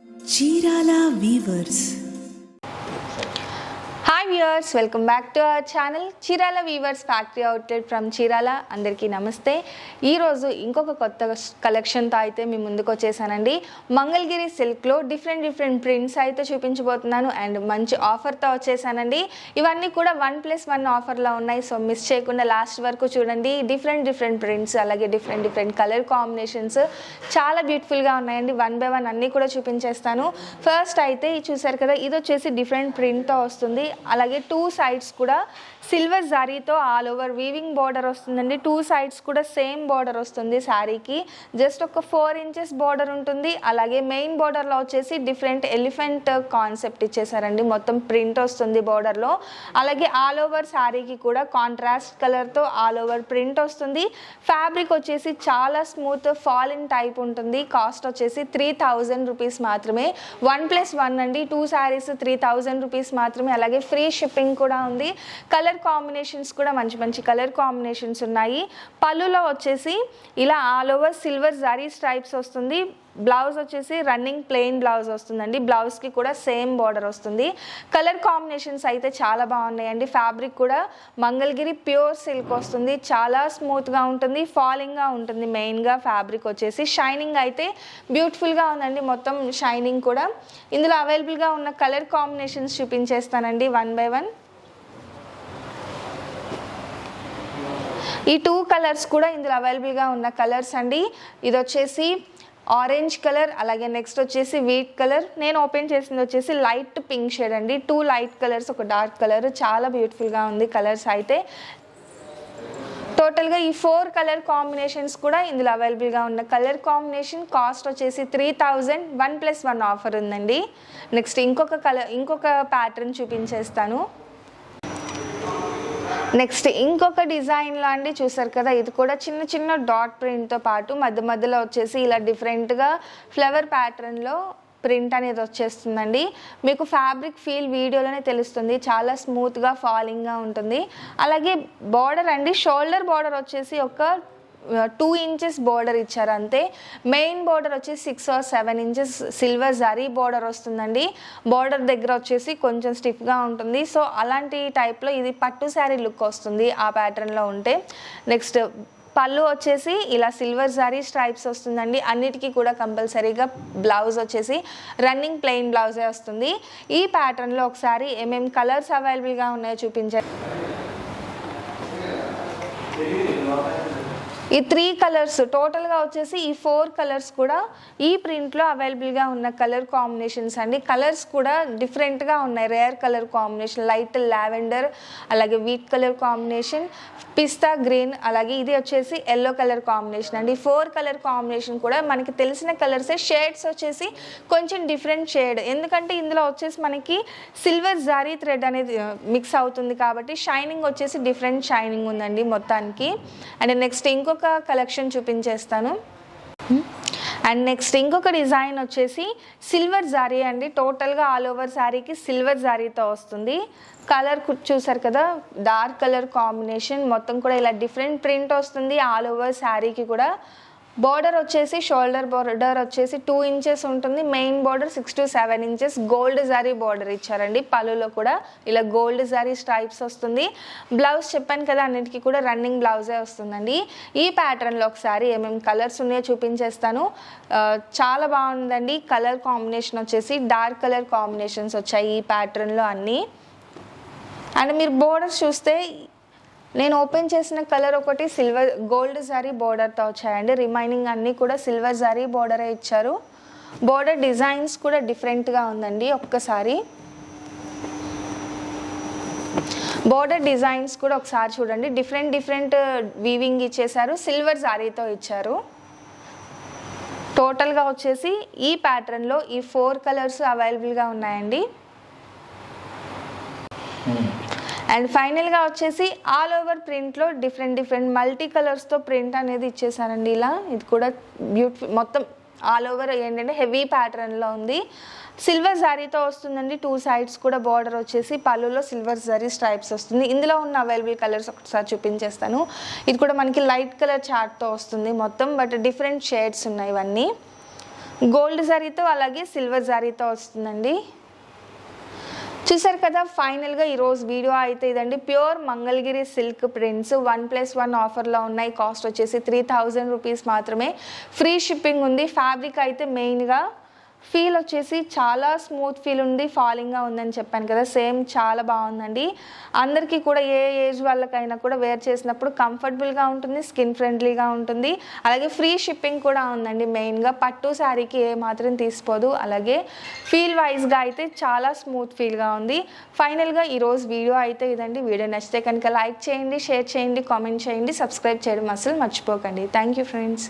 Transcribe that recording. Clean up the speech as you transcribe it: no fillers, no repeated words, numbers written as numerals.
Chirala weavers. Hi viewers, welcome back to our channel Chirala weavers factory outlet from Chirala. అందరికీ నమస్తే. ఈరోజు ఇంకొక కొత్త కలెక్షన్తో అయితే మీ ముందుకు వచ్చేసానండి. మంగళగిరి సిల్క్లో డిఫరెంట్ ప్రింట్స్ అయితే చూపించబోతున్నాను అండ్ మంచి ఆఫర్తో వచ్చేసానండి. ఇవన్నీ కూడా 1+1 ఆఫర్లో ఉన్నాయి. సో మిస్ చేయకుండా లాస్ట్ వరకు చూడండి. డిఫరెంట్ ప్రింట్స్, అలాగే డిఫరెంట్ కలర్ కాంబినేషన్స్ చాలా బ్యూటిఫుల్గా ఉన్నాయండి. 1 by 1 అన్నీ కూడా చూపించేస్తాను. ఫస్ట్ అయితే చూసారు కదా, ఇది వచ్చేసి డిఫరెంట్ ప్రింట్తో వస్తుంది. అలాగే 2 sides కూడా సిల్వర్ జరీతో ఆల్ ఓవర్ వీవింగ్ బార్డర్ వస్తుందండి. 2 sides కూడా సేమ్ బార్డర్ వస్తుంది. శారీకి జస్ట్ ఒక 4 inches బార్డర్ ఉంటుంది. అలాగే మెయిన్ బార్డర్లో వచ్చేసి డిఫరెంట్ ఎలిఫెంట్ కాన్సెప్ట్ ఇచ్చేసారండి. మొత్తం ప్రింట్ వస్తుంది బార్డర్లో. అలాగే ఆల్ ఓవర్ శారీకి కూడా కాంట్రాస్ట్ కలర్తో ఆల్ ఓవర్ ప్రింట్ వస్తుంది. ఫ్యాబ్రిక్ వచ్చేసి చాలా స్మూత్ ఫాలిన్ టైప్ ఉంటుంది. కాస్ట్ వచ్చేసి 3000 రూపీస్ మాత్రమే. 1+1 అండి. 2 sarees 3000 రూపీస్ మాత్రమే. అలాగే ఫ్రీ షిప్పింగ్ కూడా ఉంది. కలర్ కాంబినేషన్స్ కూడా మంచి కలర్ కాంబినేషన్స్ ఉన్నాయి. పళ్ళులో వచ్చేసి ఇలా all over silver zari stripes వస్తుంది. బ్లౌజ్ వచ్చేసి రన్నింగ్ ప్లెయిన్ బ్లౌజ్ వస్తుందండి. బ్లౌజ్కి కూడా సేమ్ బార్డర్ వస్తుంది. కలర్ కాంబినేషన్స్ అయితే చాలా బాగున్నాయండి. ఫ్యాబ్రిక్ కూడా మంగళగిరి ప్యూర్ సిల్క్ వస్తుంది. చాలా స్మూత్గా ఉంటుంది, ఫాలింగ్గా ఉంటుంది. మెయిన్గా ఫ్యాబ్రిక్ వచ్చేసి షైనింగ్ అయితే బ్యూటిఫుల్గా ఉందండి. మొత్తం షైనింగ్ కూడా. ఇందులో అవైలబుల్గా ఉన్న కలర్ కాంబినేషన్స్ చూపించేస్తానండి 1 by 1. ఈ 2 కలర్స్ కూడా ఇందులో అవైలబుల్గా ఉన్న కలర్స్ అండి. ఇది వచ్చేసి ఆరెంజ్ కలర్, అలాగే నెక్స్ట్ వచ్చేసి వీట్ కలర్. నేను ఓపెన్ చేసింది వచ్చేసి లైట్ పింక్ షేడ్ అండి. 2 లైట్ కలర్స్, ఒక డార్క్ కలర్. చాలా బ్యూటిఫుల్గా ఉంది కలర్స్ అయితే. టోటల్గా ఈ 4 కలర్ కాంబినేషన్స్ కూడా ఇందులో అవైలబుల్గా ఉన్న కలర్ కాంబినేషన్. కాస్ట్ వచ్చేసి 3000. 1+1 ఆఫర్ ఉందండి. నెక్స్ట్ ఇంకొక ప్యాటర్న్ చూపించేస్తాను. నెక్స్ట్ ఇంకొక డిజైన్లో అండి, చూసారు కదా, ఇది కూడా చిన్న డాట్ ప్రింట్తో పాటు మధ్యలో వచ్చేసి ఇలా డిఫరెంట్గా ఫ్లవర్ ప్యాటర్న్లో ప్రింట్ అనేది వచ్చేస్తుందండి. మీకు ఫ్యాబ్రిక్ ఫీల్ వీడియోలోనే తెలుస్తుంది. చాలా స్మూత్గా ఫాలింగ్గా ఉంటుంది. అలాగే బార్డర్ అండి, షోల్డర్ బార్డర్ వచ్చేసి ఒక 2 inches బార్డర్ ఇచ్చారు అంతే. మెయిన్ బార్డర్ వచ్చేసి 6 or 7 inches silver zari border వస్తుందండి. బార్డర్ దగ్గర వచ్చేసి కొంచెం స్టిఫ్గా ఉంటుంది. సో అలాంటి టైప్లో ఇది పట్టు శారీ లుక్ వస్తుంది ఆ ప్యాటర్న్లో ఉంటే. నెక్స్ట్ పళ్ళు వచ్చేసి ఇలా సిల్వర్ జరీ స్ట్రైప్స్ వస్తుందండి. అన్నిటికీ కూడా కంపల్సరీగా బ్లౌజ్ వచ్చేసి రన్నింగ్ ప్లెయిన్ బ్లౌజే వస్తుంది. ఈ ప్యాటర్న్లో ఒకసారి ఏమేమి కలర్స్ అవైలబుల్గా ఉన్నాయో చూపించారు. ఈ 3 కలర్స్ టోటల్గా వచ్చేసి ఈ 4 కలర్స్ కూడా ఈ ప్రింట్లో అవైలబుల్గా ఉన్న కలర్ కాంబినేషన్స్ అండి. కలర్స్ కూడా డిఫరెంట్గా ఉన్నాయి. Rare colour combination, light lavender, అలాగే వీట్ కలర్ కాంబినేషన్, పిస్తా గ్రీన్, అలాగే ఇది వచ్చేసి ఎల్లో కలర్ కాంబినేషన్ అండి. 4 కలర్ కాంబినేషన్ కూడా మనకి తెలిసిన కలర్సే. షేడ్స్ వచ్చేసి కొంచెం డిఫరెంట్ షేడ్, ఎందుకంటే ఇందులో వచ్చేసి మనకి సిల్వర్ జరీ థ్రెడ్ అనేది మిక్స్ అవుతుంది కాబట్టి షైనింగ్ వచ్చేసి డిఫరెంట్ షైనింగ్ ఉందండి మొత్తానికి. అండ్ నెక్స్ట్ ఇంకొక కలెక్షన్ చూపించేస్తాను. అండ్ నెక్స్ట్ ఇంకొక డిజైన్ వచ్చేసి సిల్వర్ జారీ అండి. టోటల్గా ఆల్ ఓవర్ శారీకి సిల్వర్ జారీతో వస్తుంది. కలర్ చూసారు కదా, డార్క్ కలర్ కాంబినేషన్. మొత్తం కూడా ఇలా డిఫరెంట్ ప్రింట్ వస్తుంది ఆల్ ఓవర్ శారీకి కూడా. బార్డర్ వచ్చేసి షోల్డర్ బార్డర్ వచ్చేసి 2 inches ఉంటుంది. Main border 6 to 7 inches gold జారీ బార్డర్ ఇచ్చారండి. పళ్ళులో కూడా ఇలా గోల్డ్ జారీ స్ట్రైప్స్ వస్తుంది. బ్లౌజ్ చెప్పాను కదా, అన్నిటికీ కూడా రన్నింగ్ బ్లౌజే వస్తుందండి. ఈ ప్యాటర్న్లో ఒకసారి ఏమేమి కలర్స్ ఉన్నాయో చూపించేస్తాను. చాలా బాగుందండి. కలర్ కాంబినేషన్ వచ్చేసి డార్క్ కలర్ కాంబినేషన్స్ వచ్చాయి ఈ ప్యాటర్న్లో అన్నీ. అండ్ మీరు బోర్డర్స్ చూస్తే నేను ఓపెన్ చేసిన కలర్ ఒకటి సిల్వర్ గోల్డ్ జారీ బోర్డర్తో వచ్చాయండి. రిమైనింగ్ అన్నీ కూడా సిల్వర్ జారీ బోర్డరే ఇచ్చారు. బోర్డర్ డిజైన్స్ కూడా డిఫరెంట్గా ఉందండి. ఒక్కసారి బోర్డర్ డిజైన్స్ కూడా ఒకసారి చూడండి. డిఫరెంట్ వీవింగ్ ఇచ్చేసారు. సిల్వర్ జారీతో ఇచ్చారు. టోటల్గా వచ్చేసి ఈ ప్యాటర్న్లో ఈ 4 కలర్స్ అవైలబుల్గా ఉన్నాయండి. అండ్ ఫైనల్గా వచ్చేసి ఆల్ ఓవర్ ప్రింట్లో డిఫరెంట్ మల్టీ కలర్స్తో ప్రింట్ అనేది ఇచ్చేసారండి. ఇలా ఇది కూడా బ్యూటిఫుల్. మొత్తం ఆల్ ఓవర్ ఏంటంటే హెవీ ప్యాటర్న్లో ఉంది. సిల్వర్ జరీతో వస్తుందండి. 2 sides కూడా బార్డర్ వచ్చేసి పళ్ళులో సిల్వర్ జరీ స్ట్రైప్స్ వస్తుంది. ఇందులో ఉన్న అవైలబుల్ కలర్స్ ఒకసారి చూపించేస్తాను. ఇది కూడా మనకి లైట్ కలర్ చార్ట్తో వస్తుంది మొత్తం, బట్ డిఫరెంట్ షేడ్స్ ఉన్నాయి ఇవన్నీ. గోల్డ్ జరీతో అలాగే సిల్వర్ జరీతో వస్తుందండి. చూసారు కదా, ఫైనల్గా ఈరోజు వీడియో అయితే ఇదండి. ప్యూర్ మంగళగిరి సిల్క్ ప్రింట్స్ 1+1 ఆఫర్లో ఉన్నాయి. కాస్ట్ వచ్చేసి 3000 రూపీస్ మాత్రమే. ఫ్రీ షిప్పింగ్ ఉంది. ఫ్యాబ్రిక్ అయితే మెయిన్గా ఫీల్ వచ్చేసి చాలా స్మూత్ ఫీల్ ఉంది, ఫాలింగ్గా ఉందని చెప్పాను కదా, సేమ్ చాలా బాగుందండి. అందరికీ కూడా ఏ ఏజ్ వాళ్ళకైనా కూడా వేర్ చేసినప్పుడు కంఫర్టబుల్గా ఉంటుంది, స్కిన్ ఫ్రెండ్లీగా ఉంటుంది. అలాగే ఫ్రీ షిప్పింగ్ కూడా ఉందండి. మెయిన్గా పట్టు శారీకి ఏ మాత్రం తీసిపోదు. అలాగే ఫీల్ వైజ్గా అయితే చాలా స్మూత్ ఫీల్గా ఉంది. ఫైనల్గా ఈరోజు వీడియో అయితే ఇదండి. వీడియో నచ్చితే కనుక లైక్ చేయండి, షేర్ చేయండి, కామెంట్ చేయండి, సబ్స్క్రైబ్ చేయడం అసలు మర్చిపోకండి. Thank you friends.